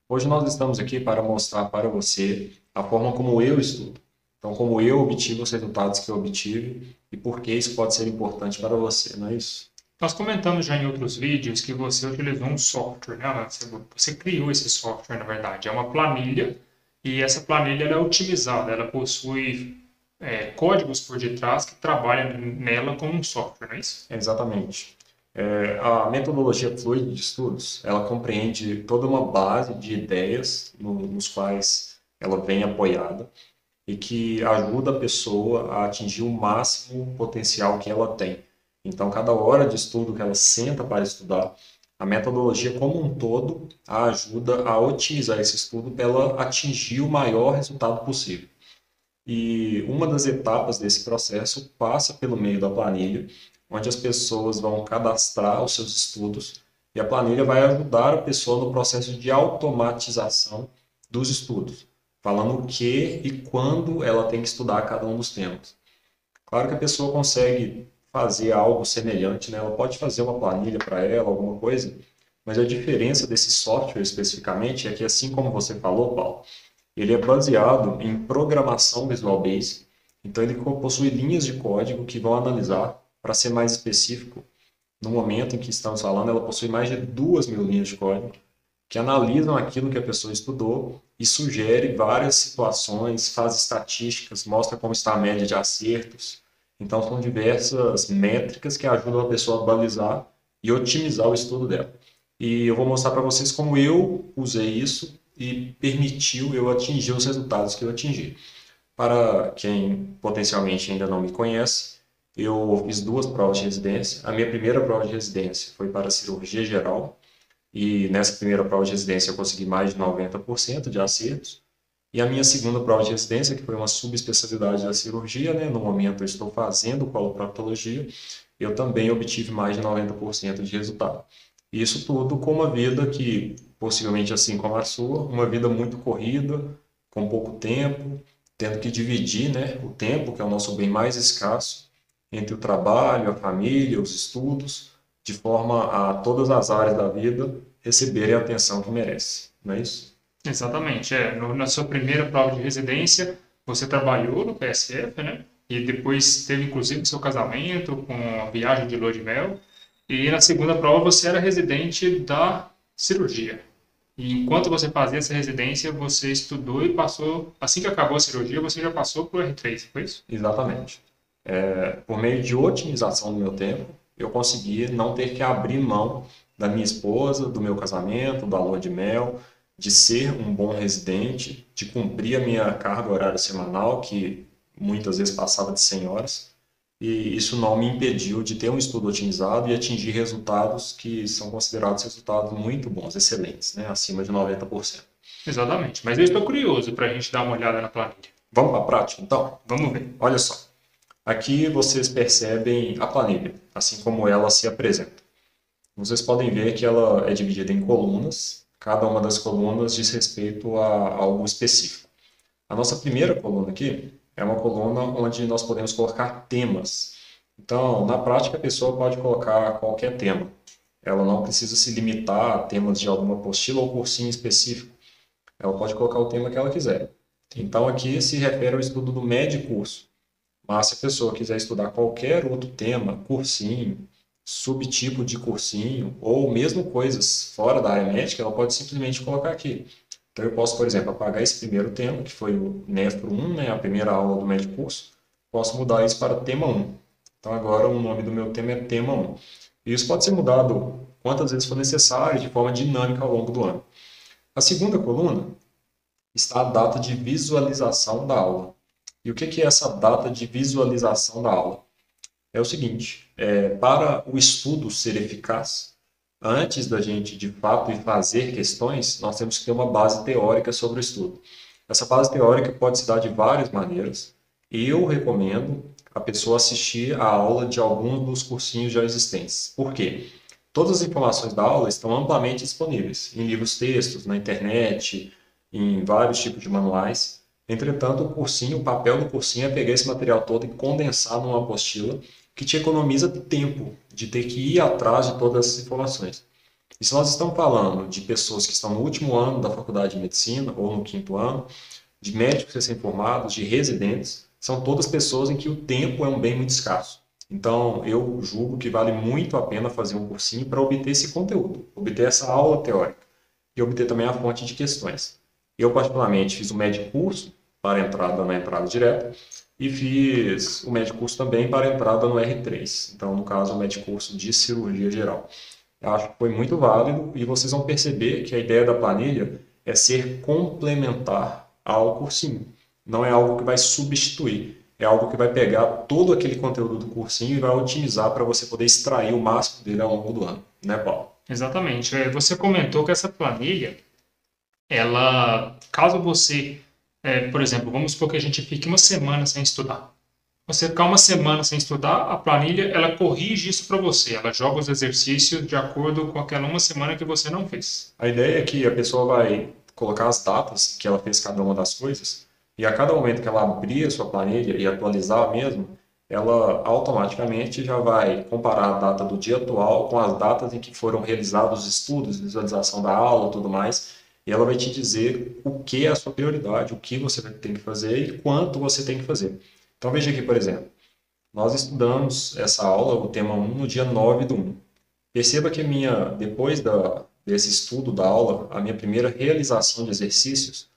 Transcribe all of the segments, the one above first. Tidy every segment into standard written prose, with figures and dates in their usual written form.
Hoje nós estamos aqui para mostrar para você a forma como eu estudo. Então, como eu obtive os resultados que eu obtive e por que isso pode ser importante para você, não é isso? Nós comentamos já em outros vídeos que você utilizou um software, né? Você criou esse software, na verdade. É uma planilha e essa planilha ela é otimizada, ela possui códigos por detrás que trabalham nela como um software, não é isso? Exatamente. A metodologia fluida de estudos, ela compreende toda uma base de ideias nos quais ela vem apoiada e que ajuda a pessoa a atingir o máximo potencial que ela tem. Então, cada hora de estudo que ela senta para estudar, a metodologia como um todo a ajuda a otimizar esse estudo para ela atingir o maior resultado possível. E uma das etapas desse processo passa pelo meio da planilha, onde as pessoas vão cadastrar os seus estudos e a planilha vai ajudar a pessoa no processo de automatização dos estudos, falando o que e quando ela tem que estudar cada um dos temas. Claro que a pessoa consegue fazer algo semelhante, né? Ela pode fazer uma planilha para ela, alguma coisa, mas a diferença desse software especificamente é que, assim como você falou, Paulo, ele é baseado em programação Visual Basic, então ele possui linhas de código que vão analisar, para ser mais específico, no momento em que estamos falando, ela possui mais de 2.000 linhas de código que analisam aquilo que a pessoa estudou e sugere várias situações, faz estatísticas, mostra como está a média de acertos. Então, são diversas métricas que ajudam a pessoa a balizar e otimizar o estudo dela. E eu vou mostrar para vocês como eu usei isso e permitiu eu atingir os resultados que eu atingi. Para quem potencialmente ainda não me conhece, eu fiz duas provas de residência. A minha primeira prova de residência foi para cirurgia geral, e nessa primeira prova de residência eu consegui mais de 90% de acertos. E a minha segunda prova de residência, que foi uma subespecialidade da cirurgia, né? No momento eu estou fazendo coloproctologia, eu também obtive mais de 90% de resultado. E isso tudo com uma vida que, possivelmente assim como a sua, uma vida muito corrida, com pouco tempo, tendo que dividir, né, o tempo, que é o nosso bem mais escasso, entre o trabalho, a família, os estudos, de forma a todas as áreas da vida receberem a atenção que merece, não é isso? Exatamente. Na sua primeira prova de residência, você trabalhou no PSF, né? E depois teve inclusive seu casamento com a viagem de lua de mel. E na segunda prova você era residente da cirurgia. E enquanto você fazia essa residência, você estudou e passou. Assim que acabou a cirurgia, você já passou para o R3, foi isso? Exatamente. Por meio de otimização do meu tempo, eu consegui não ter que abrir mão da minha esposa, do meu casamento, da lua de mel, de ser um bom residente, de cumprir a minha carga horária semanal, que muitas vezes passava de 100 horas, e isso não me impediu de ter um estudo otimizado e atingir resultados que são considerados resultados muito bons, excelentes, né? Acima de 90%. Exatamente. Mas eu estou curioso para a gente dar uma olhada na planilha. Vamos para a prática, então? Vamos ver. Olha só. Aqui vocês percebem a planilha, assim como ela se apresenta. Vocês podem ver que ela é dividida em colunas, cada uma das colunas diz respeito a algo específico. A nossa primeira coluna aqui é uma coluna onde nós podemos colocar temas. Então, na prática, a pessoa pode colocar qualquer tema. Ela não precisa se limitar a temas de alguma apostila ou cursinho específico. Ela pode colocar o tema que ela quiser. Então, aqui se refere ao estudo do médio curso. Mas se a pessoa quiser estudar qualquer outro tema, cursinho, subtipo de cursinho, ou mesmo coisas fora da área médica, ela pode simplesmente colocar aqui. Então eu posso, por exemplo, apagar esse primeiro tema, que foi o Nefro 1, né, a primeira aula do médio curso, posso mudar isso para tema 1. Então agora o nome do meu tema é tema 1. E isso pode ser mudado quantas vezes for necessário, de forma dinâmica ao longo do ano. A segunda coluna está a data de visualização da aula. E o que é essa data de visualização da aula? É o seguinte, para o estudo ser eficaz, antes da gente de fato ir fazer questões, nós temos que ter uma base teórica sobre o estudo. Essa base teórica pode se dar de várias maneiras. Eu recomendo a pessoa assistir a aula de alguns dos cursinhos já existentes. Por quê? Todas as informações da aula estão amplamente disponíveis em livros textos, na internet, em vários tipos de manuais. Entretanto, o cursinho, o papel do cursinho é pegar esse material todo e condensar numa apostila que te economiza tempo de ter que ir atrás de todas essas informações. E se nós estamos falando de pessoas que estão no último ano da faculdade de medicina ou no quinto ano, de médicos recém-formados, de residentes, são todas pessoas em que o tempo é um bem muito escasso. Então, eu julgo que vale muito a pena fazer um cursinho para obter esse conteúdo, obter essa aula teórica e obter também a fonte de questões. Eu, particularmente, fiz o médico curso para entrada na entrada direta e fiz o médico curso também para entrada no R3. Então, no caso, o médico curso de cirurgia geral. Eu acho que foi muito válido e vocês vão perceber que a ideia da planilha é ser complementar ao cursinho. Não é algo que vai substituir, é algo que vai pegar todo aquele conteúdo do cursinho e vai otimizar para você poder extrair o máximo dele ao longo do ano, né, Paulo? Exatamente. Você comentou que essa planilha, ela, caso você, por exemplo, vamos supor que a gente fique uma semana sem estudar. Você ficar uma semana sem estudar, a planilha, ela corrige isso para você. Ela joga os exercícios de acordo com aquela uma semana que você não fez. A ideia é que a pessoa vai colocar as datas que ela fez cada uma das coisas, e a cada momento que ela abrir a sua planilha e atualizar mesmo, ela automaticamente já vai comparar a data do dia atual com as datas em que foram realizados os estudos, visualização da aula e tudo mais, e ela vai te dizer o que é a sua prioridade, o que você tem que fazer e quanto você tem que fazer. Então veja aqui, por exemplo, nós estudamos essa aula, o tema 1, no dia 9 do 1. Perceba que depois desse estudo da aula, a minha primeira realização de exercícios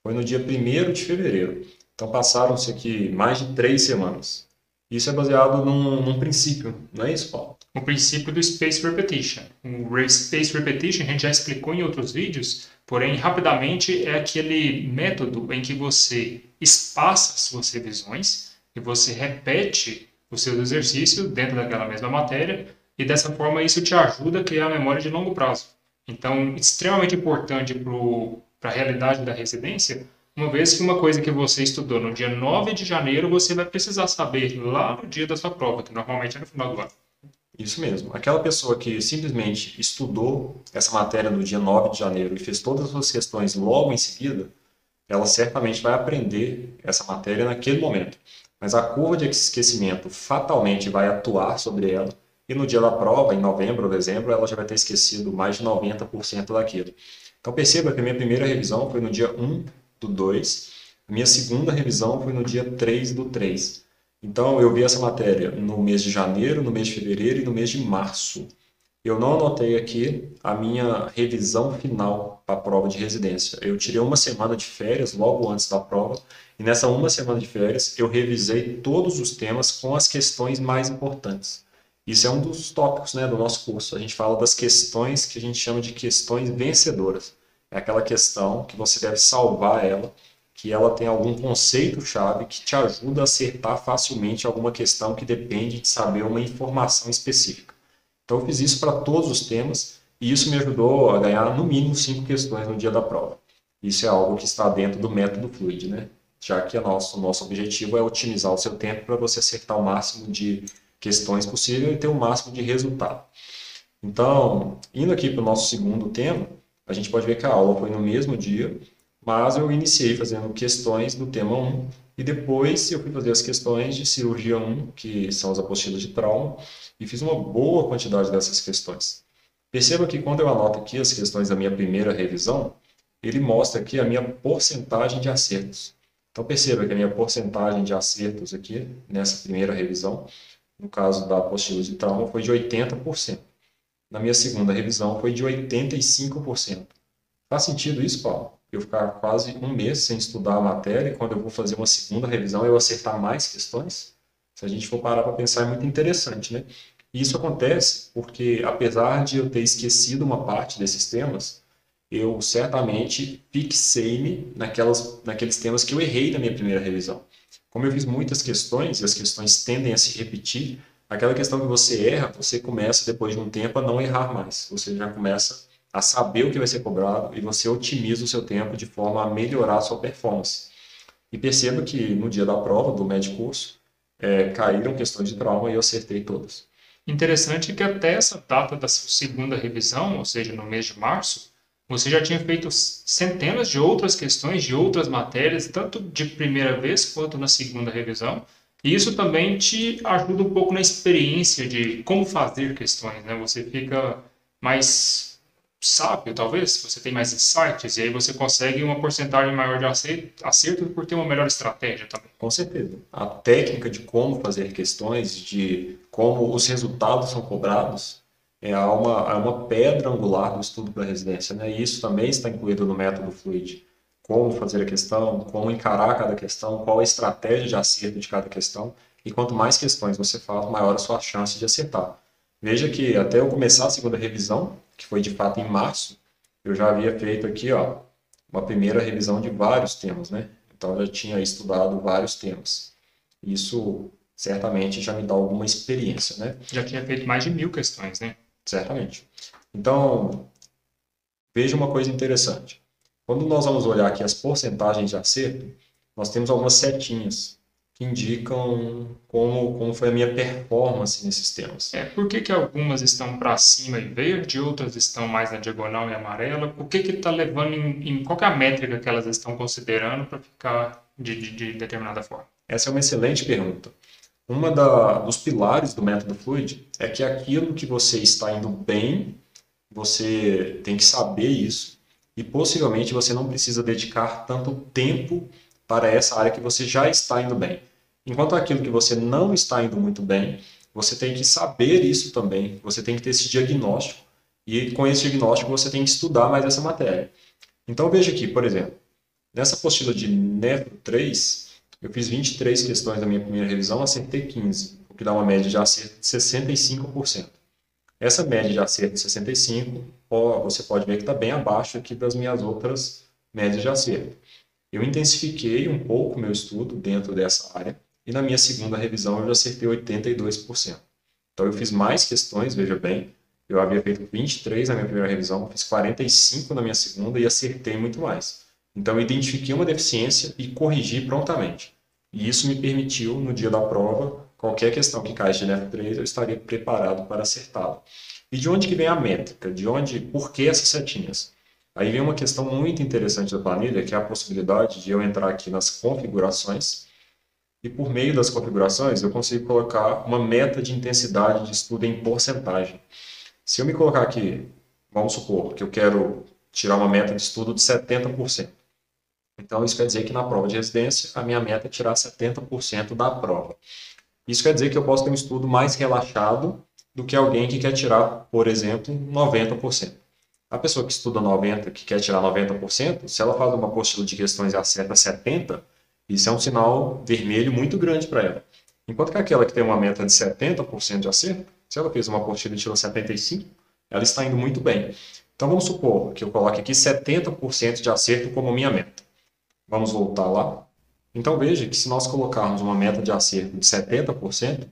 foi no dia 1º de fevereiro. Então passaram-se aqui mais de 3 semanas. Isso é baseado num princípio, não é isso, Paulo? O princípio do Space Repetition. O Space Repetition a gente já explicou em outros vídeos, porém, rapidamente, é aquele método em que você espaça suas revisões e você repete os seus exercícios dentro daquela mesma matéria e dessa forma isso te ajuda a criar a memória de longo prazo. Então, extremamente importante para a realidade da residência, uma vez que uma coisa que você estudou no dia 9 de janeiro, você vai precisar saber lá no dia da sua prova, que normalmente é no final do ano. Isso mesmo. Aquela pessoa que simplesmente estudou essa matéria no dia 9 de janeiro e fez todas as suas questões logo em seguida, ela certamente vai aprender essa matéria naquele momento. Mas a curva de esquecimento fatalmente vai atuar sobre ela e no dia da prova, em novembro ou dezembro, ela já vai ter esquecido mais de 90% daquilo. Então perceba que a minha primeira revisão foi no dia 1 do 2, a minha segunda revisão foi no dia 3 do 3. Então eu vi essa matéria no mês de janeiro, no mês de fevereiro e no mês de março. Eu não anotei aqui a minha revisão final para a prova de residência. Eu tirei uma semana de férias logo antes da prova, e nessa uma semana de férias eu revisei todos os temas com as questões mais importantes. Isso é um dos tópicos, né, do nosso curso. A gente fala das questões que a gente chama de questões vencedoras. É aquela questão que você deve salvar ela, que ela tem algum conceito-chave que te ajuda a acertar facilmente alguma questão que depende de saber uma informação específica. Então eu fiz isso para todos os temas e isso me ajudou a ganhar no mínimo 5 questões no dia da prova. Isso é algo que está dentro do método Fluid, né? Já que o nosso objetivo é otimizar o seu tempo para você acertar o máximo de questões possível e ter o máximo de resultado. Então, indo aqui para o nosso segundo tema, a gente pode ver que a aula foi no mesmo dia, mas eu iniciei fazendo questões do tema 1 e depois eu fui fazer as questões de cirurgia 1, que são as apostilas de trauma, e fiz uma boa quantidade dessas questões. Perceba que quando eu anoto aqui as questões da minha primeira revisão, ele mostra aqui a minha porcentagem de acertos. Então perceba que a minha porcentagem de acertos aqui, nessa primeira revisão, no caso da apostila de trauma, foi de 80%. Na minha segunda revisão foi de 85%. Faz sentido isso, Paulo? Eu ficar quase um mês sem estudar a matéria e quando eu vou fazer uma segunda revisão eu acertar mais questões? Se a gente for parar para pensar, é muito interessante, né? E isso acontece porque, apesar de eu ter esquecido uma parte desses temas, eu certamente fixei-me naqueles temas que eu errei na minha primeira revisão. Como eu fiz muitas questões, e as questões tendem a se repetir, aquela questão que você erra, você começa, depois de um tempo, a não errar mais. Você já começa a saber o que vai ser cobrado e você otimiza o seu tempo de forma a melhorar a sua performance. E perceba que no dia da prova do médico curso, caíram questões de trauma e eu acertei todas. Interessante que até essa data da sua segunda revisão, ou seja, no mês de março, você já tinha feito centenas de outras questões de outras matérias, tanto de primeira vez quanto na segunda revisão. E isso também te ajuda um pouco na experiência de como fazer questões, né? Você fica mais sábio, talvez, você tem mais insights, e aí você consegue uma porcentagem maior de acerto por ter uma melhor estratégia também. Com certeza. A técnica de como fazer questões, de como os resultados são cobrados, é uma pedra angular do estudo para residência, né? E isso também está incluído no método Fluid. Como fazer a questão, como encarar cada questão, qual a estratégia de acerto de cada questão. E quanto mais questões você faz, maior a sua chance de acertar. Veja que até eu começar a segunda revisão, que foi de fato em março, eu já havia feito aqui, ó, uma primeira revisão de vários temas, né? Então eu já tinha estudado vários temas. Isso certamente já me dá alguma experiência, né? Já tinha feito mais de 1.000 questões, né? Certamente. Então, veja uma coisa interessante. Quando nós vamos olhar aqui as porcentagens de acerto, nós temos algumas setinhas que indicam como foi a minha performance nesses temas. Por que que algumas estão para cima e verde, outras estão mais na diagonal e amarela? O que que está levando qual que é a métrica que elas estão considerando para ficar de determinada forma? Essa é uma excelente pergunta. Dos pilares do método Fluid é que aquilo que você está indo bem, você tem que saber isso e possivelmente você não precisa dedicar tanto tempo para essa área que você já está indo bem. Enquanto aquilo que você não está indo muito bem, você tem que saber isso também, você tem que ter esse diagnóstico e com esse diagnóstico você tem que estudar mais essa matéria. Então veja aqui, por exemplo, nessa apostila de Nefro 3, eu fiz 23 questões na minha primeira revisão, acertei 15, o que dá uma média de acerto de 65%. Essa média de acerto de 65%, você pode ver que está bem abaixo aqui das minhas outras médias de acerto. Eu intensifiquei um pouco o meu estudo dentro dessa área e na minha segunda revisão eu já acertei 82%. Então eu fiz mais questões, veja bem, eu havia feito 23 na minha primeira revisão, fiz 45 na minha segunda e acertei muito mais. Então eu identifiquei uma deficiência e corrigi prontamente. E isso me permitiu, no dia da prova, qualquer questão que caia de NEF 3, eu estaria preparado para acertá-la. E de onde que vem a métrica? Por que essas setinhas? Aí vem uma questão muito interessante da planilha, que é a possibilidade de eu entrar aqui nas configurações e por meio das configurações eu consigo colocar uma meta de intensidade de estudo em porcentagem. Se eu me colocar aqui, vamos supor que eu quero tirar uma meta de estudo de 70%. Então isso quer dizer que na prova de residência a minha meta é tirar 70% da prova. Isso quer dizer que eu posso ter um estudo mais relaxado do que alguém que quer tirar, por exemplo, 90%. A pessoa que estuda 90%, que quer tirar 90%, se ela faz uma apostila de questões e acerta 70%, isso é um sinal vermelho muito grande para ela. Enquanto que aquela que tem uma meta de 70% de acerto, se ela fez uma apostila e tirou 75%, ela está indo muito bem. Então vamos supor que eu coloque aqui 70% de acerto como minha meta. Vamos voltar lá. Então veja que se nós colocarmos uma meta de acerto de 70%,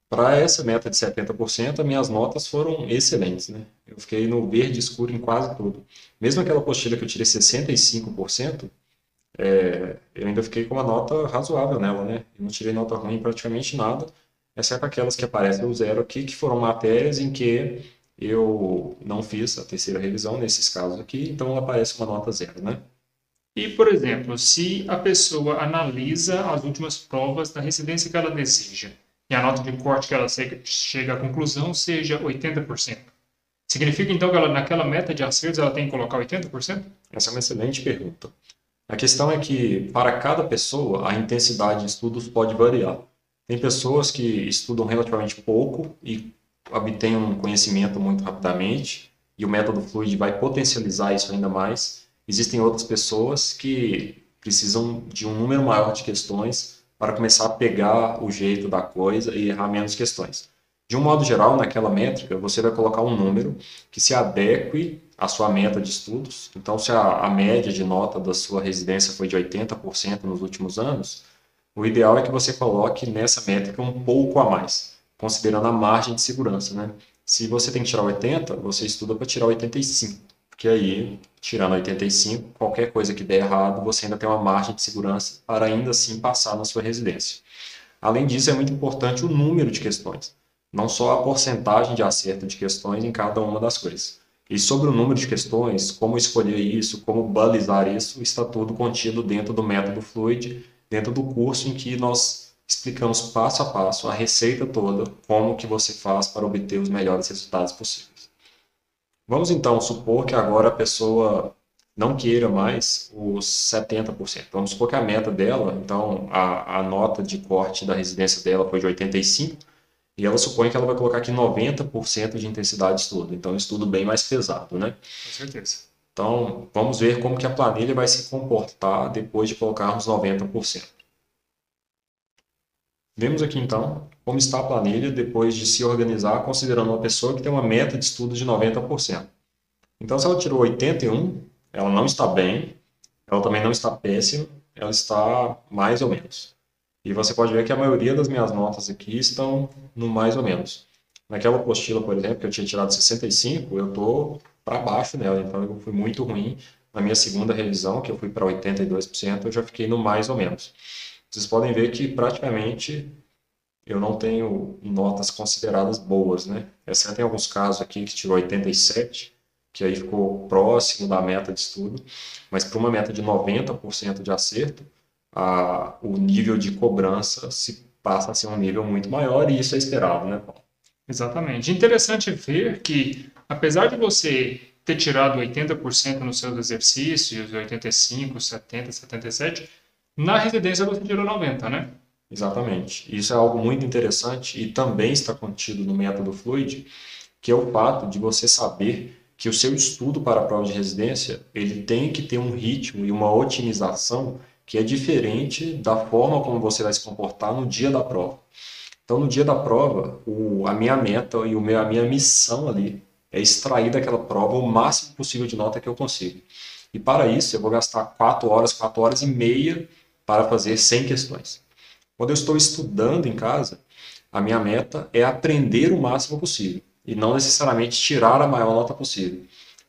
para essa meta de 70%, as minhas notas foram excelentes, né? Eu fiquei no verde escuro em quase tudo. Mesmo aquela apostila que eu tirei 65%, eu ainda fiquei com uma nota razoável nela, né? Eu não tirei nota ruim em praticamente nada, exceto aquelas que aparecem no zero aqui, que foram matérias em que eu não fiz a terceira revisão, nesses casos aqui, então ela aparece uma nota zero, né? E, por exemplo, se a pessoa analisa as últimas provas da residência que ela deseja e a nota de corte que ela chega à conclusão seja 80%, significa então que ela, naquela meta de acertos ela tem que colocar 80%? Essa é uma excelente pergunta. A questão é que, para cada pessoa, a intensidade de estudos pode variar. Tem pessoas que estudam relativamente pouco e obtêm um conhecimento muito rapidamente, e o método Fluid vai potencializar isso ainda mais. Existem outras pessoas que precisam de um número maior de questões para começar a pegar o jeito da coisa e errar menos questões. De um modo geral, naquela métrica, você vai colocar um número que se adeque à sua meta de estudos. Então, se a média de nota da sua residência foi de 80% nos últimos anos, o ideal é que você coloque nessa métrica um pouco a mais, considerando a margem de segurança, né? Se você tem que tirar 80, você estuda para tirar 85, porque aí, tirando 85, qualquer coisa que der errado, você ainda tem uma margem de segurança para ainda assim passar na sua residência. Além disso, é muito importante o número de questões, não só a porcentagem de acerto de questões em cada uma das coisas. E sobre o número de questões, como escolher isso, como balizar isso, está tudo contido dentro do método Fluid, dentro do curso em que nós explicamos passo a passo a receita toda, como que você faz para obter os melhores resultados possíveis. Vamos então supor que agora a pessoa não queira mais os 70%. Vamos supor que a meta dela, então a nota de corte da residência dela foi de 85, e ela supõe que ela vai colocar aqui 90% de intensidade de estudo. Então, estudo bem mais pesado, né? Com certeza. Então, vamos ver como que a planilha vai se comportar depois de colocarmos 90%. Vemos aqui então como está a planilha depois de se organizar considerando uma pessoa que tem uma meta de estudo de 90%. Então, se ela tirou 81, ela não está bem, ela também não está péssima, ela está mais ou menos. E você pode ver que a maioria das minhas notas aqui estão no mais ou menos. Naquela apostila, por exemplo, que eu tinha tirado 65, eu estou para baixo nela, então eu fui muito ruim. Na minha segunda revisão, que eu fui para 82%, eu já fiquei no mais ou menos. Vocês podem ver que praticamente eu não tenho notas consideradas boas, né? Exceto em alguns casos aqui que tirou 87, que aí ficou próximo da meta de estudo, mas para uma meta de 90% de acerto, o nível de cobrança se passa a ser um nível muito maior e isso é esperado, né, Paulo? Exatamente. Interessante ver que, apesar de você ter tirado 80% nos seus exercícios, 85, 70, 77, na residência você tirou 90, né? Exatamente. Isso é algo muito interessante e também está contido no método Fluid, que é o fato de você saber que o seu estudo para a prova de residência, ele tem que ter um ritmo e uma otimização que é diferente da forma como você vai se comportar no dia da prova. Então, no dia da prova, a minha meta e a minha missão ali é extrair daquela prova o máximo possível de nota que eu consigo. E para isso, eu vou gastar 4 horas e meia para fazer 100 questões. Quando eu estou estudando em casa, a minha meta é aprender o máximo possível e não necessariamente tirar a maior nota possível.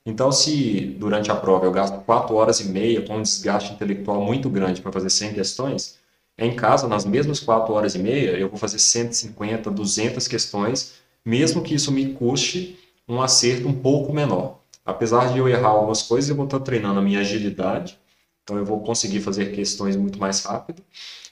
Então, se durante a prova eu gasto 4 horas e meia com um desgaste intelectual muito grande para fazer 100 questões, em casa, nas mesmas 4 horas e meia, eu vou fazer 150, 200 questões, mesmo que isso me custe um acerto um pouco menor. Apesar de eu errar algumas coisas, eu vou estar treinando a minha agilidade, então eu vou conseguir fazer questões muito mais rápido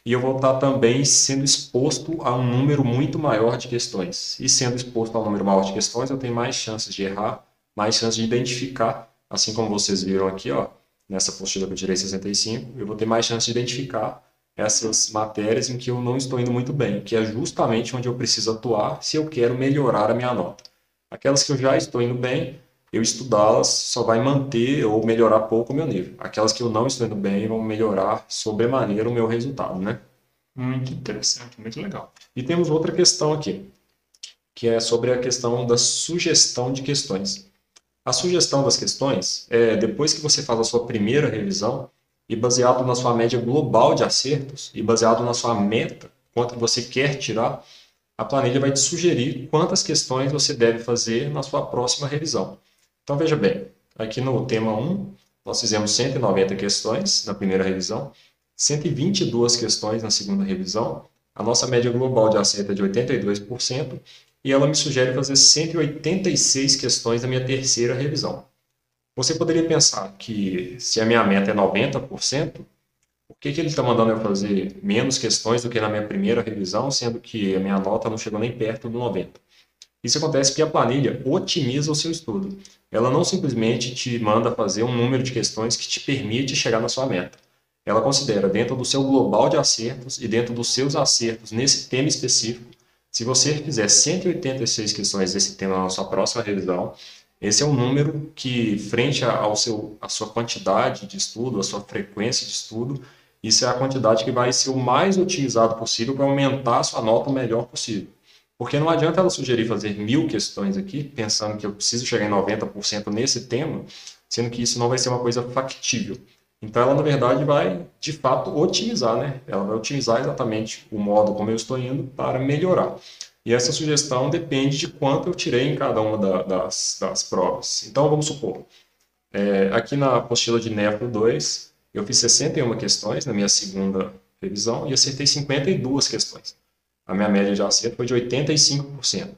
e eu vou estar também sendo exposto a um número muito maior de questões. E sendo exposto a um número maior de questões, eu tenho mais chances de errar, mais chances de identificar, assim como vocês viram aqui, ó, nessa apostila que eu tirei 65, eu vou ter mais chances de identificar essas matérias em que eu não estou indo muito bem, que é justamente onde eu preciso atuar se eu quero melhorar a minha nota. Aquelas que eu já estou indo bem, eu estudá-las só vai manter ou melhorar pouco o meu nível. Aquelas que eu não estou indo bem vão melhorar sobremaneira o meu resultado, né? Muito interessante, muito legal. E temos outra questão aqui, que é sobre a questão da sugestão de questões. A sugestão das questões é depois que você faz a sua primeira revisão e baseado na sua média global de acertos e baseado na sua meta, quanto você quer tirar, a planilha vai te sugerir quantas questões você deve fazer na sua próxima revisão. Então veja bem, aqui no tema 1, nós fizemos 190 questões na primeira revisão, 122 questões na segunda revisão, a nossa média global de acerto é de 82%, e ela me sugere fazer 186 questões na minha terceira revisão. Você poderia pensar que se a minha meta é 90%, por que ele está mandando eu fazer menos questões do que na minha primeira revisão, sendo que a minha nota não chegou nem perto do 90%? Isso acontece porque a planilha otimiza o seu estudo. Ela não simplesmente te manda fazer um número de questões que te permite chegar na sua meta. Ela considera dentro do seu global de acertos e dentro dos seus acertos nesse tema específico. Se você fizer 186 questões desse tema na sua próxima revisão, esse é um número que, frente à sua quantidade de estudo, à sua frequência de estudo, isso é a quantidade que vai ser o mais otimizado possível para aumentar a sua nota o melhor possível. Porque não adianta ela sugerir fazer 1000 questões aqui, pensando que eu preciso chegar em 90% nesse tema, sendo que isso não vai ser uma coisa factível. Então ela, na verdade, vai, de fato, otimizar, né? Ela vai otimizar exatamente o modo como eu estou indo para melhorar. E essa sugestão depende de quanto eu tirei em cada uma das provas. Então, vamos supor, aqui na apostila de Nefro 2, eu fiz 61 questões na minha segunda revisão e acertei 52 questões. A minha média de acerto foi de 85%.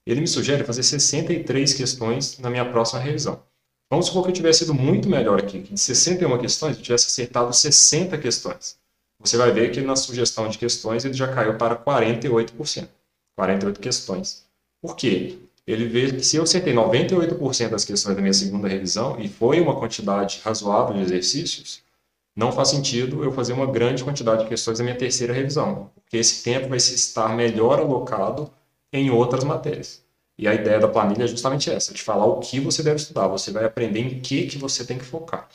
Ele me sugere fazer 63 questões na minha próxima revisão. Vamos supor que eu tivesse sido muito melhor aqui, que de 61 questões eu tivesse acertado 60 questões. Você vai ver que na sugestão de questões ele já caiu para 48%. 48 questões. Por quê? ele vê que se eu acertei 98% das questões da minha segunda revisão e foi uma quantidade razoável de exercícios, não faz sentido eu fazer uma grande quantidade de questões na minha terceira revisão, porque esse tempo vai estar melhor alocado em outras matérias. E a ideia da planilha é justamente essa, de falar o que você deve estudar, você vai aprender em que você tem que focar.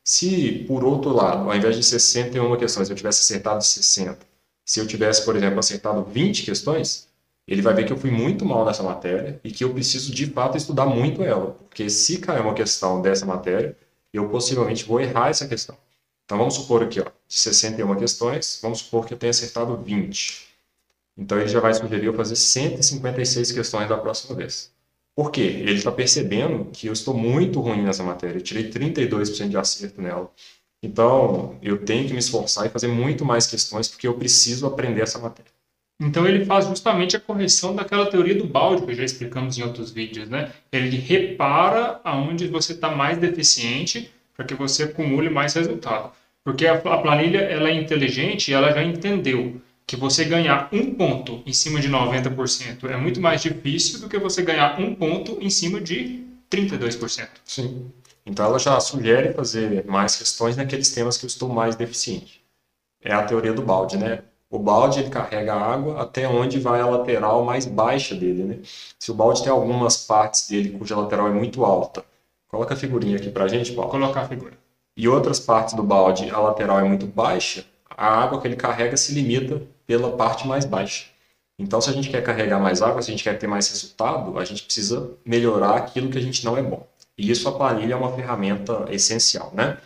Se, por outro lado, ao invés de 61 questões, eu tivesse acertado 60, se eu tivesse, por exemplo, acertado 20 questões, ele vai ver que eu fui muito mal nessa matéria e que eu preciso, de fato, estudar muito ela, porque se cair uma questão dessa matéria, eu possivelmente vou errar essa questão. Então, vamos supor aqui, ó, de 61 questões, vamos supor que eu tenha acertado 20. Então, ele já vai sugerir eu fazer 156 questões da próxima vez. Por quê? Ele está percebendo que eu estou muito ruim nessa matéria. Eu tirei 32% de acerto nela. Então, eu tenho que me esforçar e fazer muito mais questões porque eu preciso aprender essa matéria. Então ele faz justamente a correção daquela teoria do balde que já explicamos em outros vídeos, né? Ele repara aonde você está mais deficiente para que você acumule mais resultado. Porque a planilha ela é inteligente e ela já entendeu que você ganhar um ponto em cima de 90% é muito mais difícil do que você ganhar um ponto em cima de 32%. Sim. Então ela já sugere fazer mais questões naqueles temas que eu estou mais deficiente. É a teoria do balde, né? O balde ele carrega a água até onde vai a lateral mais baixa dele, né? Se o balde tem algumas partes dele cuja lateral é muito alta, coloca a figurinha aqui pra gente, Vou Paulo. colocar a figura. E outras partes do balde a lateral é muito baixa, a água que ele carrega se limita pela parte mais baixa. Então, se a gente quer carregar mais água, se a gente quer ter mais resultado, a gente precisa melhorar aquilo que a gente não é bom. E isso a planilha é uma ferramenta essencial, né?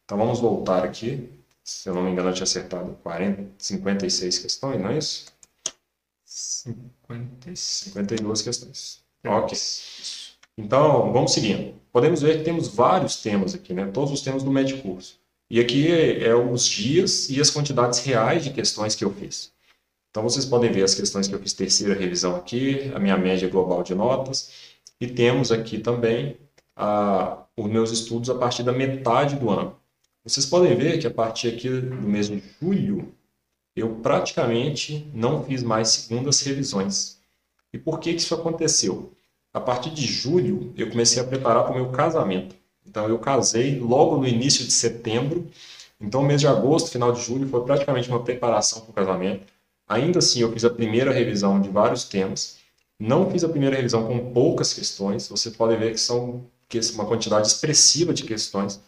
Então, vamos voltar aqui. Se eu não me engano, eu tinha acertado 56 questões, não é isso? 52 questões. Ok. Então, vamos seguindo. Podemos ver que temos vários temas aqui, né? Todos os temas do médio curso. E aqui é os dias e as quantidades reais de questões que eu fiz. Então, vocês podem ver as questões que eu fiz terceira revisão aqui, a minha média global de notas. E temos aqui também os meus estudos a partir da metade do ano. Vocês podem ver que a partir aqui do mês de julho, eu praticamente não fiz mais segundas revisões. E por que isso aconteceu? A partir de julho, eu comecei a preparar para o meu casamento. Então, eu casei logo no início de setembro. Então, o mês de agosto, final de julho, foi praticamente uma preparação para o casamento. Ainda assim, eu fiz a primeira revisão de vários temas. Não fiz a primeira revisão com poucas questões. Você pode ver que são uma quantidade expressiva de questões.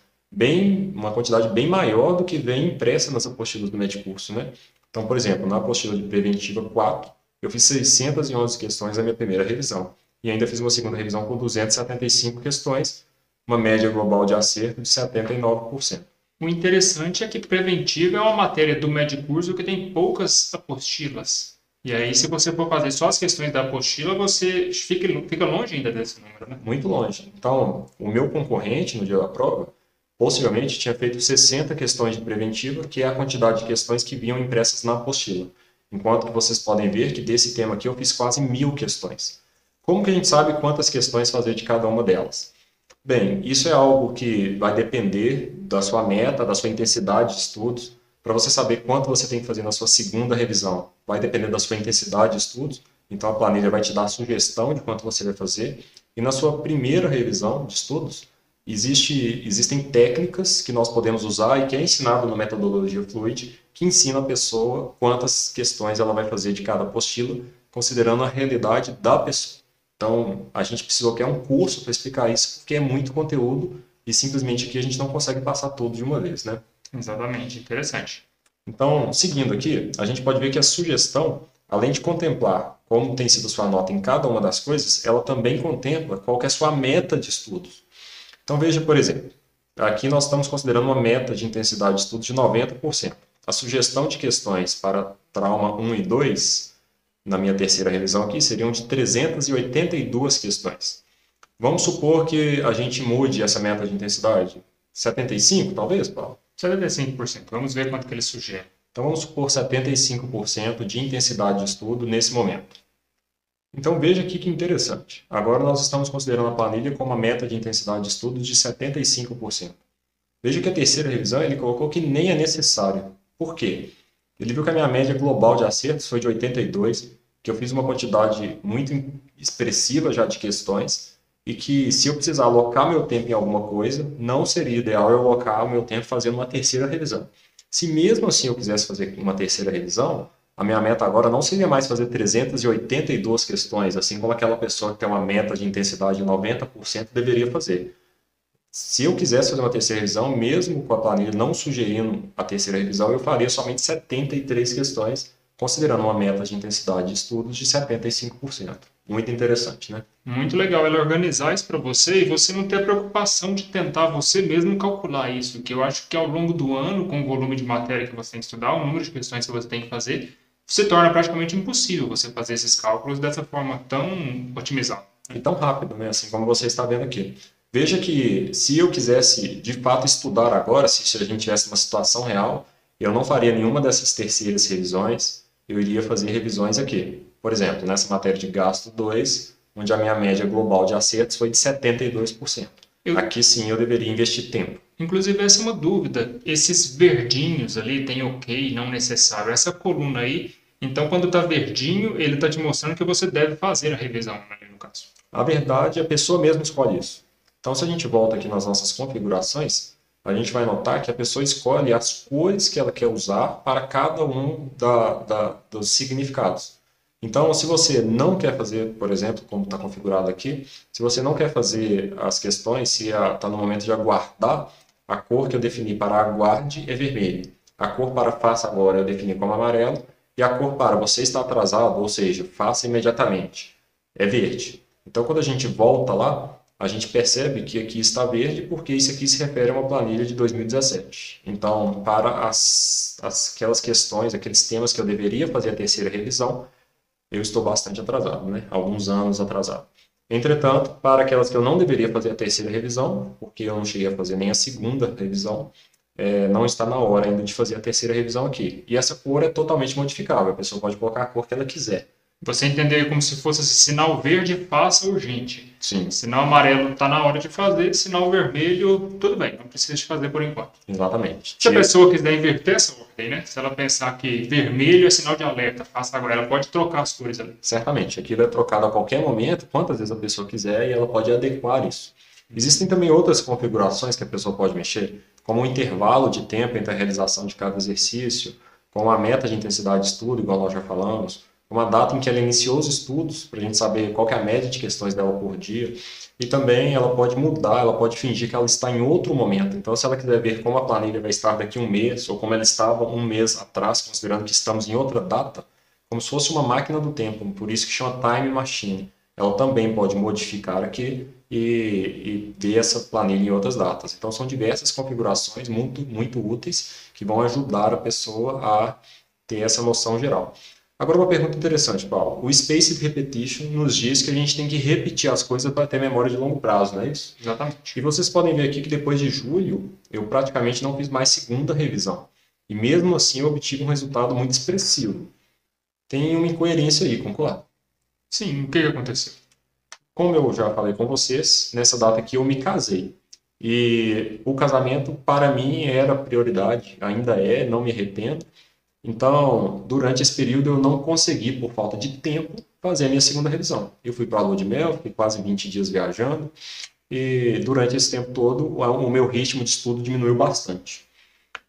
Uma quantidade bem maior do que vem impressa nas apostilas do Medcurso, né? Então, por exemplo, na apostila de Preventiva 4, eu fiz 611 questões na minha primeira revisão. E ainda fiz uma segunda revisão com 275 questões, uma média global de acerto de 79%. O interessante é que preventiva é uma matéria do Medcurso que tem poucas apostilas. E aí, se você for fazer só as questões da apostila, você fica longe ainda desse número, né? Muito longe. Então, o meu concorrente no dia da prova, possivelmente tinha feito 60 questões de preventiva, que é a quantidade de questões que vinham impressas na apostila. Enquanto que vocês podem ver que desse tema aqui eu fiz quase 1000 questões. Como que a gente sabe quantas questões fazer de cada uma delas? Bem, isso é algo que vai depender da sua meta, da sua intensidade de estudos. Para você saber quanto você tem que fazer na sua segunda revisão, vai depender da sua intensidade de estudos. Então, a planilha vai te dar a sugestão de quanto você vai fazer. E na sua primeira revisão de estudos, existem técnicas que nós podemos usar e que é ensinado na metodologia Fluid, que ensina a pessoa quantas questões ela vai fazer de cada apostila, considerando a realidade da pessoa. Então, a gente precisou criar um curso para explicar isso, porque é muito conteúdo e simplesmente aqui a gente não consegue passar tudo de uma vez, né? Exatamente, interessante. Então, seguindo aqui, a gente pode ver que a sugestão, além de contemplar como tem sido sua nota em cada uma das coisas, ela também contempla qual que é a sua meta de estudos. Então, veja, por exemplo, aqui nós estamos considerando uma meta de intensidade de estudos de 90%. A sugestão de questões para trauma 1 e 2 na minha terceira revisão aqui, seriam de 382 questões. Vamos supor que a gente mude essa meta de intensidade. 75, talvez, Paulo? 75%. Vamos ver quanto que ele sugere. Então, vamos supor 75% de intensidade de estudo nesse momento. Então, veja aqui que interessante. Agora, nós estamos considerando a planilha com uma meta de intensidade de estudo de 75%. Veja que a terceira revisão, ele colocou que nem é necessário. Por quê? Ele viu que a minha média global de acertos foi de 82, que eu fiz uma quantidade muito expressiva já de questões e que se eu precisar alocar meu tempo em alguma coisa, não seria ideal eu alocar o meu tempo fazendo uma terceira revisão. Se mesmo assim eu quisesse fazer uma terceira revisão, a minha meta agora não seria mais fazer 382 questões, assim como aquela pessoa que tem uma meta de intensidade de 90% deveria fazer. Se eu quisesse fazer uma terceira revisão, mesmo com a planilha não sugerindo a terceira revisão, eu faria somente 73 questões, considerando uma meta de intensidade de estudos de 75%. Muito interessante, né? Muito legal ela organizar isso para você e você não ter a preocupação de tentar você mesmo calcular isso, que eu acho que ao longo do ano, com o volume de matéria que você tem que estudar, o número de questões que você tem que fazer, se torna praticamente impossível você fazer esses cálculos dessa forma tão otimizada. E tão rápido, né? Assim como você está vendo aqui. Veja que se eu quisesse de fato estudar agora, se a gente tivesse uma situação real, eu não faria nenhuma dessas terceiras revisões, eu iria fazer revisões aqui. Por exemplo, nessa matéria de gasto 2, onde a minha média global de acertos foi de 72%. Aqui sim eu deveria investir tempo. Inclusive, essa é uma dúvida. Esses verdinhos ali tem ok, não necessário. Essa coluna aí, então quando está verdinho, ele está te mostrando que você deve fazer a revisão, né, no caso. A verdade, a pessoa mesma escolhe isso. Então, se a gente volta aqui nas nossas configurações, a gente vai notar que a pessoa escolhe as cores que ela quer usar para cada um dos significados. Então, se você não quer fazer, por exemplo, como está configurado aqui, se você não quer fazer as questões, se está no momento de aguardar, a cor que eu defini para aguarde é vermelho. A cor para faça agora eu defini como amarelo. E a cor para você está atrasado, ou seja, faça imediatamente, é verde. Então, quando a gente volta lá, a gente percebe que aqui está verde porque isso aqui se refere a uma planilha de 2017. Então, para aquelas questões, aqueles temas que eu deveria fazer a terceira revisão, eu estou bastante atrasado, né? Alguns anos atrasado. Entretanto, para aquelas que eu não deveria fazer a terceira revisão, porque eu não cheguei a fazer nem a segunda revisão, não está na hora ainda de fazer a terceira revisão aqui. E essa cor é totalmente modificável, a pessoa pode colocar a cor que ela quiser. Você entender como se fosse assim, sinal verde, faça urgente. Sim. Sinal amarelo está na hora de fazer, sinal vermelho, tudo bem, não precisa de fazer por enquanto. Exatamente. Se a pessoa quiser inverter essa ordem, né? Se ela pensar que vermelho é sinal de alerta, faça agora, ela pode trocar as cores ali. Certamente, aquilo é trocado a qualquer momento, quantas vezes a pessoa quiser, e ela pode adequar isso. Existem também outras configurações que a pessoa pode mexer, como o intervalo de tempo entre a realização de cada exercício, como a meta de intensidade de estudo, igual nós já falamos, uma data em que ela iniciou os estudos, para a gente saber qual que é a média de questões dela por dia. E também ela pode mudar, ela pode fingir que ela está em outro momento. Então, se ela quiser ver como a planilha vai estar daqui a um mês, ou como ela estava um mês atrás, considerando que estamos em outra data, como se fosse uma máquina do tempo, por isso que chama Time Machine. Ela também pode modificar aqui e ver essa planilha em outras datas. Então, são diversas configurações muito úteis que vão ajudar a pessoa a ter essa noção geral. Agora uma pergunta interessante, Paulo. O Spaced Repetition nos diz que a gente tem que repetir as coisas para ter memória de longo prazo, não é isso? Exatamente. E vocês podem ver aqui que depois de julho, eu praticamente não fiz mais segunda revisão. E mesmo assim eu obtive um resultado muito expressivo. Tem uma incoerência aí, concorda? Sim, o que aconteceu? Como eu já falei com vocês, nessa data aqui eu me casei. E o casamento para mim era prioridade, ainda é, não me arrependo. Então, durante esse período eu não consegui, por falta de tempo, fazer a minha segunda revisão. Eu fui para a lua de mel, fiquei quase 20 dias viajando, e durante esse tempo todo o meu ritmo de estudo diminuiu bastante.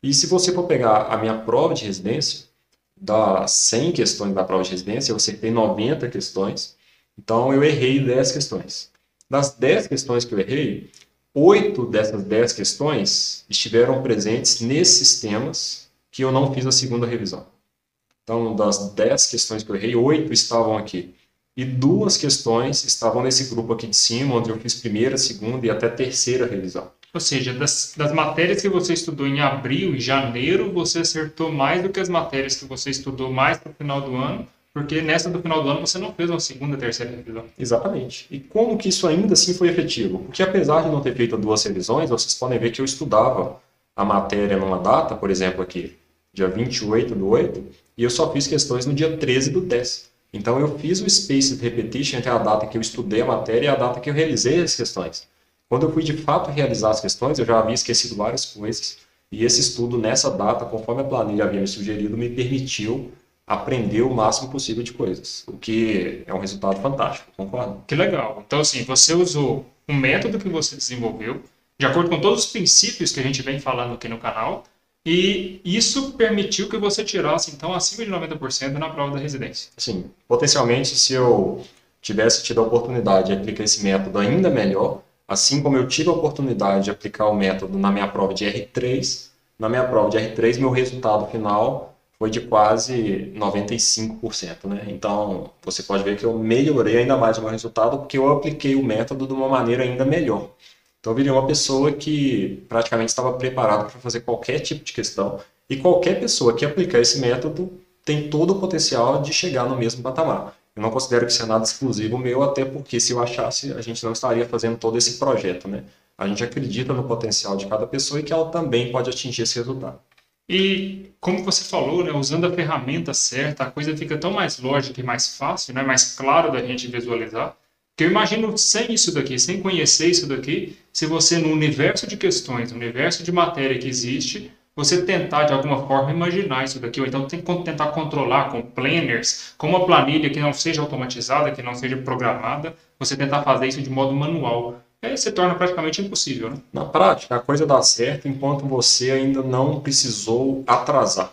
E se você for pegar a minha prova de residência, das 100 questões da prova de residência, eu acertei 90 questões, então eu errei 10 questões. Das 10 questões que eu errei, 8 dessas 10 questões estiveram presentes nesses temas que eu não fiz a segunda revisão. Então, das 10 questões que eu errei, 8 estavam aqui. E 2 questões estavam nesse grupo aqui de cima, onde eu fiz primeira, segunda e até terceira revisão. Ou seja, das matérias que você estudou em abril e janeiro, você acertou mais do que as matérias que você estudou mais para o final do ano, porque nessa do final do ano você não fez uma segunda, terceira revisão. Exatamente. E como que isso ainda assim foi efetivo? Porque apesar de não ter feito 2 revisões, vocês podem ver que eu estudava a matéria numa data, por exemplo aqui, dia 28/8, e eu só fiz questões no dia 13/10. Então eu fiz o Spaced Repetition entre a data que eu estudei a matéria e a data que eu realizei as questões. Quando eu fui de fato realizar as questões, eu já havia esquecido várias coisas, e esse estudo nessa data, conforme a planilha havia me sugerido, me permitiu aprender o máximo possível de coisas, o que é um resultado fantástico, concorda? Que legal. Então, assim, você usou um método que você desenvolveu, de acordo com todos os princípios que a gente vem falando aqui no canal, e isso permitiu que você tirasse, então, acima de 90% na prova da residência. Sim, potencialmente, se eu tivesse tido a oportunidade de aplicar esse método ainda melhor, assim como eu tive a oportunidade de aplicar o método na minha prova de R3, na minha prova de R3, meu resultado final foi de quase 95%, né? Então, você pode ver que eu melhorei ainda mais o meu resultado porque eu apliquei o método de uma maneira ainda melhor. Então, eu virei uma pessoa que praticamente estava preparada para fazer qualquer tipo de questão e qualquer pessoa que aplicar esse método tem todo o potencial de chegar no mesmo patamar. Eu não considero que isso é nada exclusivo meu, até porque se eu achasse, a gente não estaria fazendo todo esse projeto, né? A gente acredita no potencial de cada pessoa e que ela também pode atingir esse resultado. E, como você falou, né, usando a ferramenta certa, a coisa fica tão mais lógica e mais fácil, né, mais claro da gente visualizar. Que eu imagino sem isso daqui, sem conhecer isso daqui, se você no universo de questões, no universo de matéria que existe, você tentar de alguma forma imaginar isso daqui, ou então tentar controlar com planners, com uma planilha que não seja automatizada, que não seja programada, você tentar fazer isso de modo manual. Aí se torna praticamente impossível, né? Na prática, a coisa dá certo enquanto você ainda não precisou atrasar.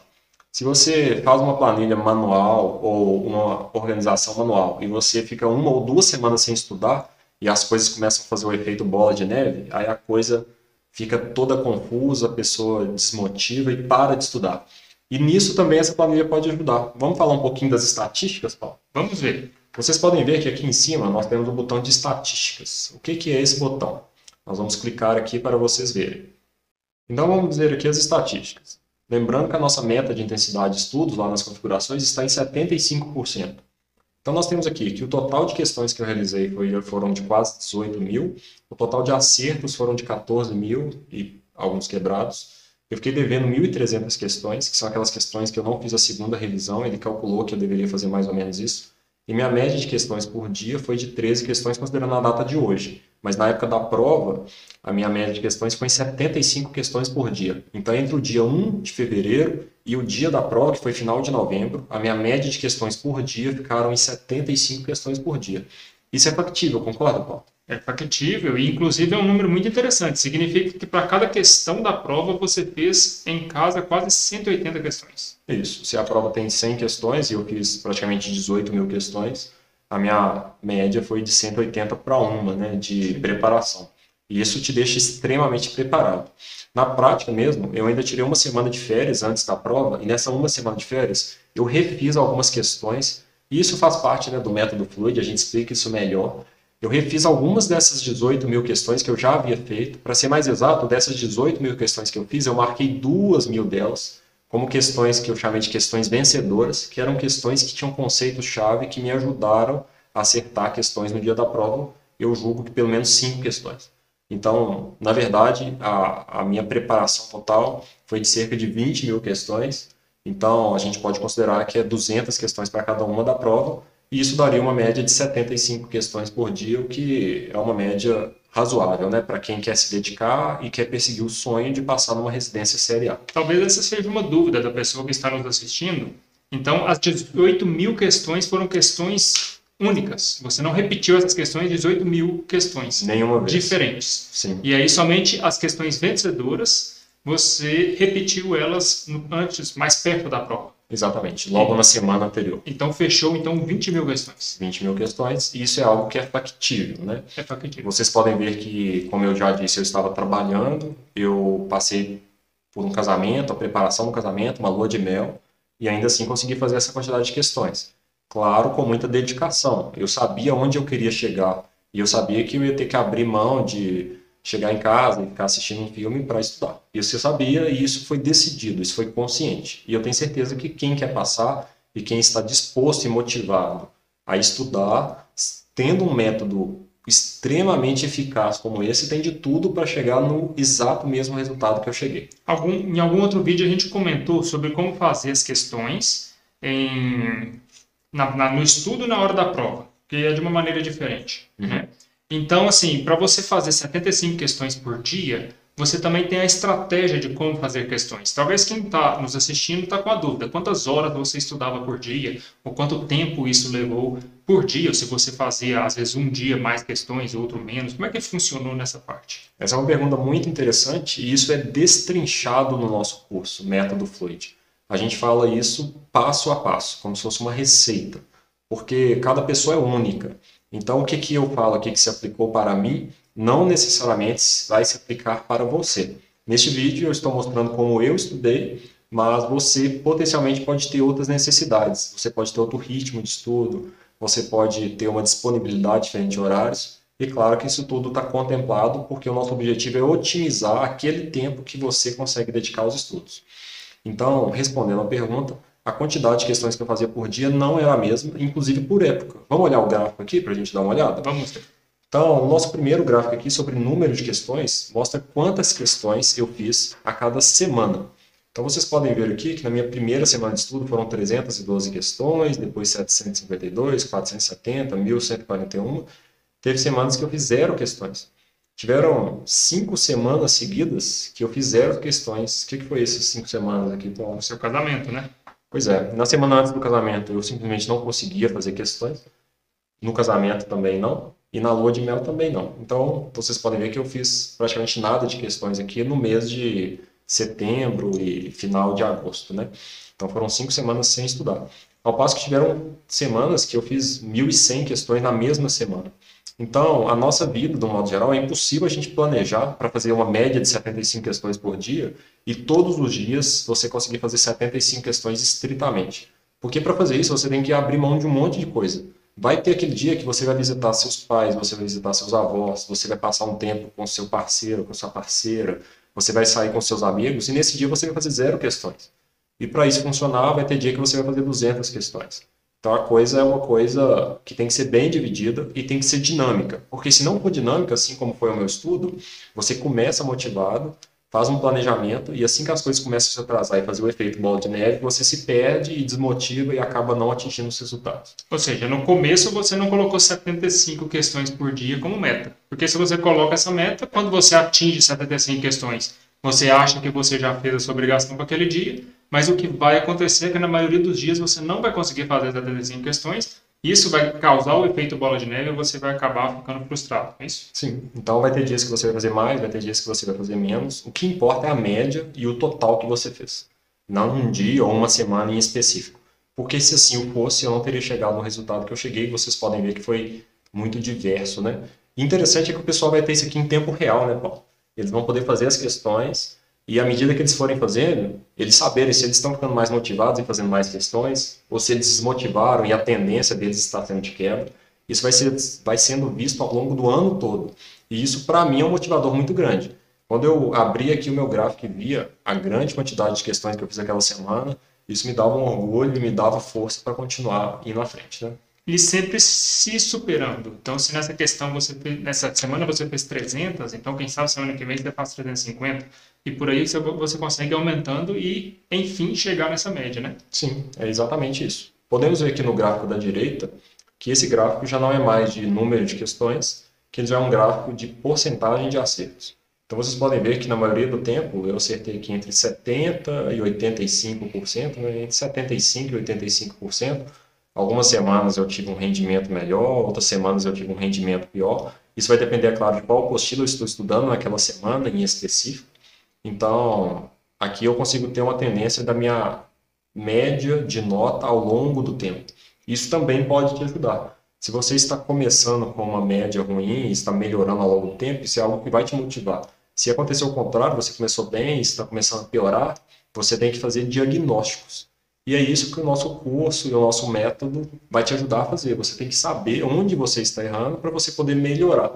Se você faz uma planilha manual ou uma organização manual e você fica 1 ou 2 semanas sem estudar e as coisas começam a fazer o efeito bola de neve, aí a coisa fica toda confusa, a pessoa desmotiva e para de estudar. E nisso também essa planilha pode ajudar. Vamos falar um pouquinho das estatísticas, Paulo? Vamos ver. Vocês podem ver que aqui em cima nós temos um botão de estatísticas. O que é esse botão? Nós vamos clicar aqui para vocês verem. Então vamos dizer aqui as estatísticas. Lembrando que a nossa meta de intensidade de estudos lá nas configurações está em 75%. Então nós temos aqui que o total de questões que eu realizei foram de quase 18 mil, o total de acertos foram de 14 mil e alguns quebrados. Eu fiquei devendo 1.300 questões, que são aquelas questões que eu não fiz a segunda revisão, ele calculou que eu deveria fazer mais ou menos isso. E minha média de questões por dia foi de 13 questões, considerando a data de hoje. Mas na época da prova, a minha média de questões foi em 75 questões por dia. Então, entre o dia 1 de fevereiro e o dia da prova, que foi final de novembro, a minha média de questões por dia ficaram em 75 questões por dia. Isso é factível, concorda, Paulo? É factível e, inclusive, é um número muito interessante. Significa que para cada questão da prova você fez em casa quase 180 questões. Isso. Se a prova tem 100 questões e eu fiz praticamente 18 mil questões, a minha média foi de 180 para uma, né, de preparação. E isso te deixa extremamente preparado. Na prática mesmo, eu ainda tirei 1 semana de férias antes da prova e nessa 1 semana de férias eu refiz algumas questões. E isso faz parte, né, do método Fluid, a gente explica isso melhor. Eu refiz algumas dessas 18 mil questões que eu já havia feito. Para ser mais exato, dessas 18 mil questões que eu fiz, eu marquei 2 mil delas como questões que eu chamei de questões vencedoras, que eram questões que tinham conceitos-chave que me ajudaram a acertar questões no dia da prova. Eu julgo que pelo menos 5 questões. Então, na verdade, a minha preparação total foi de cerca de 20 mil questões. Então, a gente pode considerar que é 200 questões para cada uma da prova. E isso daria uma média de 75 questões por dia, o que é uma média razoável, né, para quem quer se dedicar e quer perseguir o sonho de passar numa residência Série A. Talvez essa seja uma dúvida da pessoa que está nos assistindo. Então, as 18 mil questões foram questões únicas. Você não repetiu essas questões, 18 mil questões Nenhuma vez. diferentes. Sim. E aí, somente as questões vencedoras, você repetiu elas antes, mais perto da prova. Exatamente, logo na semana anterior. Então, fechou 20 mil questões. 20 mil questões, e isso é algo que é factível, né? É factível. Vocês podem ver que, como eu já disse, eu estava trabalhando, eu passei por um casamento, a preparação do casamento, uma lua de mel, e ainda assim consegui fazer essa quantidade de questões. Claro, com muita dedicação. Eu sabia onde eu queria chegar, e eu sabia que eu ia ter que abrir mão de chegar em casa e ficar assistindo um filme para estudar. Isso eu sabia e isso foi decidido, isso foi consciente. E eu tenho certeza que quem quer passar e quem está disposto e motivado a estudar, tendo um método extremamente eficaz como esse, tem de tudo para chegar no exato mesmo resultado que eu cheguei. Em algum outro vídeo a gente comentou sobre como fazer as questões no estudo na hora da prova, que é de uma maneira diferente, né? Então, assim, para você fazer 75 questões por dia, você também tem a estratégia de como fazer questões. Talvez quem está nos assistindo está com a dúvida: quantas horas você estudava por dia, ou quanto tempo isso levou por dia, ou se você fazia, às vezes, um dia mais questões, outro menos. Como é que funcionou nessa parte? Essa é uma pergunta muito interessante e isso é destrinchado no nosso curso, Método Fluid. A gente fala isso passo a passo, como se fosse uma receita, porque cada pessoa é única. Então, o que que eu falo aqui que se aplicou para mim, não necessariamente vai se aplicar para você. Neste vídeo, eu estou mostrando como eu estudei, mas você potencialmente pode ter outras necessidades. Você pode ter outro ritmo de estudo, você pode ter uma disponibilidade diferente de horários. E claro que isso tudo está contemplado porque o nosso objetivo é otimizar aquele tempo que você consegue dedicar aos estudos. Então, respondendo à pergunta, a quantidade de questões que eu fazia por dia não era a mesma, inclusive por época. Vamos olhar o gráfico aqui para a gente dar uma olhada? Vamos ver. Então, o nosso primeiro gráfico aqui sobre número de questões mostra quantas questões eu fiz a cada semana. Então, vocês podem ver aqui que na minha primeira semana de estudo foram 312 questões, depois 752, 470, 1141. Teve semanas que eu fiz zero questões. Tiveram 5 semanas seguidas que eu fiz zero questões. O que foi essas 5 semanas aqui, Tom? O seu casamento, né? Pois é, na semana antes do casamento eu simplesmente não conseguia fazer questões. No casamento também não. E na lua de mel também não. Então, vocês podem ver que eu fiz praticamente nada de questões aqui no mês de setembro e final de agosto, né? Então, foram 5 semanas sem estudar. Ao passo que tiveram semanas que eu fiz 1.100 questões na mesma semana. Então, a nossa vida, de um modo geral, é impossível a gente planejar para fazer uma média de 75 questões por dia e todos os dias você conseguir fazer 75 questões estritamente. Porque para fazer isso você tem que abrir mão de um monte de coisa. Vai ter aquele dia que você vai visitar seus pais, você vai visitar seus avós, você vai passar um tempo com seu parceiro, com sua parceira, você vai sair com seus amigos e nesse dia você vai fazer zero questões. E para isso funcionar, vai ter dia que você vai fazer 200 questões. Então a coisa é uma coisa que tem que ser bem dividida e tem que ser dinâmica. Porque se não for dinâmica, assim como foi o meu estudo, você começa motivado, faz um planejamento e assim que as coisas começam a se atrasar e fazer o efeito bola de neve, você se perde e desmotiva e acaba não atingindo os resultados. Ou seja, no começo você não colocou 75 questões por dia como meta. Porque se você coloca essa meta, quando você atinge 75 questões, você acha que você já fez a sua obrigação para aquele dia, mas o que vai acontecer é que na maioria dos dias você não vai conseguir fazer 75 questões, isso vai causar o efeito bola de neve e você vai acabar ficando frustrado, é isso? Sim, então vai ter dias que você vai fazer mais, vai ter dias que você vai fazer menos. O que importa é a média e o total que você fez. Não um dia ou uma semana em específico. Porque se assim fosse, eu não teria chegado no resultado que eu cheguei, vocês podem ver que foi muito diverso, né? E interessante é que o pessoal vai ter isso aqui em tempo real, né, Paulo? Eles vão poder fazer as questões e à medida que eles forem fazendo, eles saberem se eles estão ficando mais motivados e fazendo mais questões, ou se eles desmotivaram e a tendência deles está sendo de quebra. Isso vai sendo visto ao longo do ano todo. E isso, para mim, é um motivador muito grande. Quando eu abri aqui o meu gráfico e via a grande quantidade de questões que eu fiz aquela semana, isso me dava um orgulho e me dava força para continuar indo à frente, né? E sempre se superando. Então, se nessa questão nessa semana você fez 300, então quem sabe semana que vem você faz 350 e por aí você consegue ir aumentando e, enfim, chegar nessa média, né? Sim, é exatamente isso. Podemos ver aqui no gráfico da direita que esse gráfico já não é mais de número de questões, que ele já é um gráfico de porcentagem de acertos. Então vocês podem ver que na maioria do tempo eu acertei aqui entre 70% e 85%, né? Entre 75% e 85%. Algumas semanas eu tive um rendimento melhor, outras semanas eu tive um rendimento pior. Isso vai depender, é claro, de qual apostila eu estou estudando naquela semana em específico. Então, aqui eu consigo ter uma tendência da minha média de nota ao longo do tempo. Isso também pode te ajudar. Se você está começando com uma média ruim e está melhorando ao longo do tempo, isso é algo que vai te motivar. Se acontecer o contrário, você começou bem e está começando a piorar, você tem que fazer diagnósticos. E é isso que o nosso curso e o nosso método vai te ajudar a fazer. Você tem que saber onde você está errando para você poder melhorar.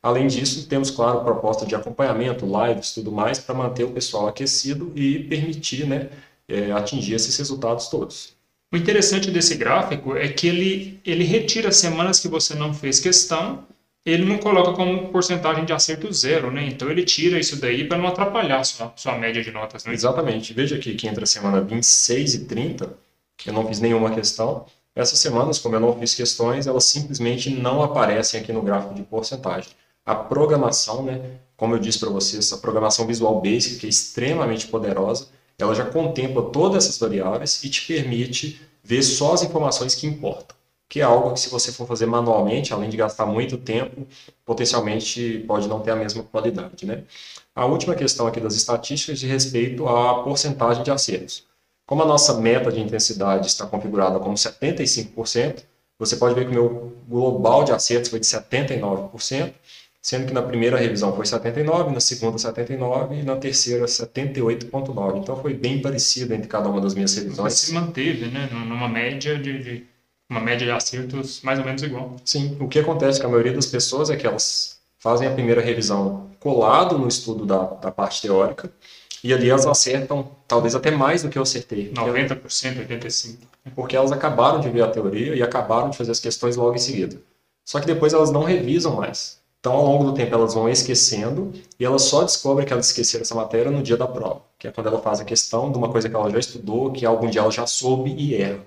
Além disso, temos, claro, proposta de acompanhamento, lives, tudo mais, para manter o pessoal aquecido e permitir, né, atingir esses resultados todos. O interessante desse gráfico é que ele retira as semanas que você não fez questão, ele não coloca como porcentagem de acerto zero, né? Então ele tira isso daí para não atrapalhar sua média de notas, né? Exatamente. Veja aqui que entre a semana 26 e 30, eu não fiz nenhuma questão. Essas semanas, como eu não fiz questões, elas simplesmente não aparecem aqui no gráfico de porcentagem. a programação, né? Como eu disse para você, essa programação Visual Basic, que é extremamente poderosa, ela já contempla todas essas variáveis e te permite ver só as informações que importam, que é algo que se você for fazer manualmente, além de gastar muito tempo, potencialmente pode não ter a mesma qualidade, né? A última questão aqui das estatísticas de respeito à porcentagem de acertos. Como a nossa meta de intensidade está configurada como 75%, você pode ver que o meu global de acertos foi de 79%, sendo que na primeira revisão foi 79%, na segunda 79% e na terceira 78,9%. Então foi bem parecido entre cada uma das minhas Você revisões. se manteve, né, numa média uma média de acertos mais ou menos igual. Sim, o que acontece com a maioria das pessoas é que elas fazem a primeira revisão colado no estudo da parte teórica e ali elas acertam talvez até mais do que eu acertei. 90%, 85%. Porque elas acabaram de ver a teoria e acabaram de fazer as questões logo em seguida. Só que depois elas não revisam mais. Então, ao longo do tempo, elas vão esquecendo e elas só descobrem que elas esqueceram essa matéria no dia da prova, que é quando ela faz a questão de uma coisa que ela já estudou, que algum dia ela já soube e erra.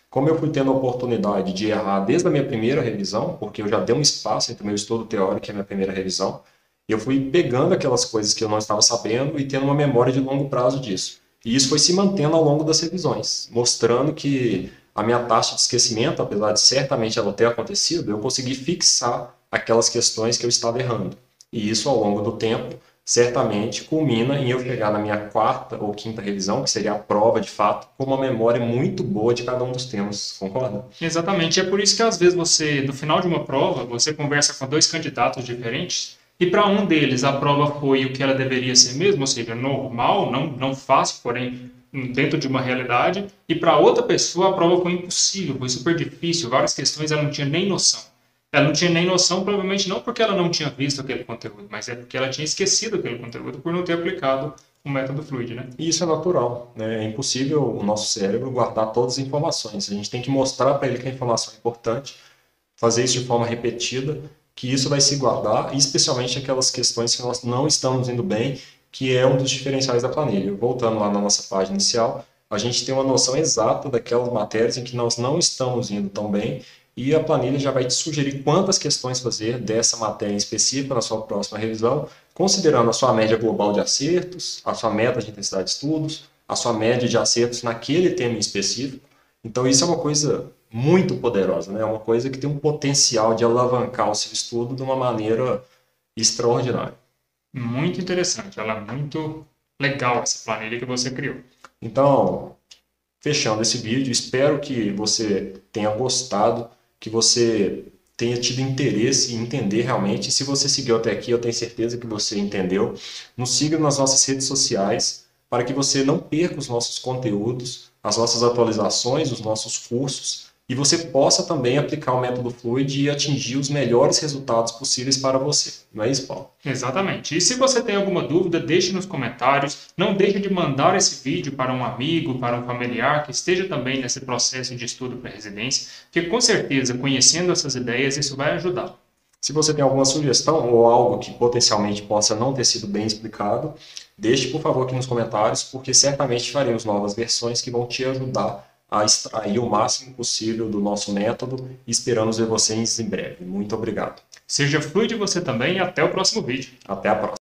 Como eu fui tendo a oportunidade de errar desde a minha primeira revisão, porque eu já dei um espaço entre o meu estudo teórico e a minha primeira revisão, eu fui pegando aquelas coisas que eu não estava sabendo e tendo uma memória de longo prazo disso. E isso foi se mantendo ao longo das revisões, mostrando que a minha taxa de esquecimento, apesar de certamente ela ter acontecido, eu consegui fixar aquelas questões que eu estava errando. E isso, ao longo do tempo, certamente culmina em eu chegar na minha quarta ou quinta revisão, que seria a prova de fato, com uma memória muito boa de cada um dos temas, concorda? Exatamente, é por isso que às vezes você, no final de uma prova, você conversa com dois candidatos diferentes e para um deles a prova foi o que ela deveria ser mesmo, ou seja, normal, não fácil, porém dentro de uma realidade, e para outra pessoa a prova foi impossível, foi super difícil, várias questões ela não tinha nem noção. Ela não tinha nem noção, provavelmente não porque ela não tinha visto aquele conteúdo, mas é porque ela tinha esquecido aquele conteúdo por não ter aplicado o método Fluid, né? E isso é natural, né? É impossível o nosso cérebro guardar todas as informações. A gente tem que mostrar para ele que a informação é importante, fazer isso de forma repetida, que isso vai se guardar, especialmente aquelas questões que nós não estamos indo bem, que é um dos diferenciais da planilha. Voltando lá na nossa página inicial, a gente tem uma noção exata daquelas matérias em que nós não estamos indo tão bem e a planilha já vai te sugerir quantas questões fazer dessa matéria em específico na sua próxima revisão, considerando a sua média global de acertos, a sua meta de intensidade de estudos, a sua média de acertos naquele tema em específico. Então isso é uma coisa muito poderosa, né? É uma coisa que tem um potencial de alavancar o seu estudo de uma maneira extraordinária. Muito interessante, ela é muito legal essa planilha que você criou. Então, fechando esse vídeo, espero que você tenha gostado, que você tenha tido interesse em entender realmente. E se você seguiu até aqui, eu tenho certeza que você entendeu. Nos siga nas nossas redes sociais para que você não perca os nossos conteúdos, as nossas atualizações, os nossos cursos e você possa também aplicar o método Fluid e atingir os melhores resultados possíveis para você. Não é isso, Paulo? Exatamente. E se você tem alguma dúvida, deixe nos comentários. Não deixe de mandar esse vídeo para um amigo, para um familiar que esteja também nesse processo de estudo para residência, porque com certeza, conhecendo essas ideias, isso vai ajudar. Se você tem alguma sugestão ou algo que potencialmente possa não ter sido bem explicado, deixe por favor aqui nos comentários, porque certamente faremos novas versões que vão te ajudar a extrair o máximo possível do nosso método e esperamos ver vocês em breve. Muito obrigado. Seja fluido você também e até o próximo vídeo. Até a próxima.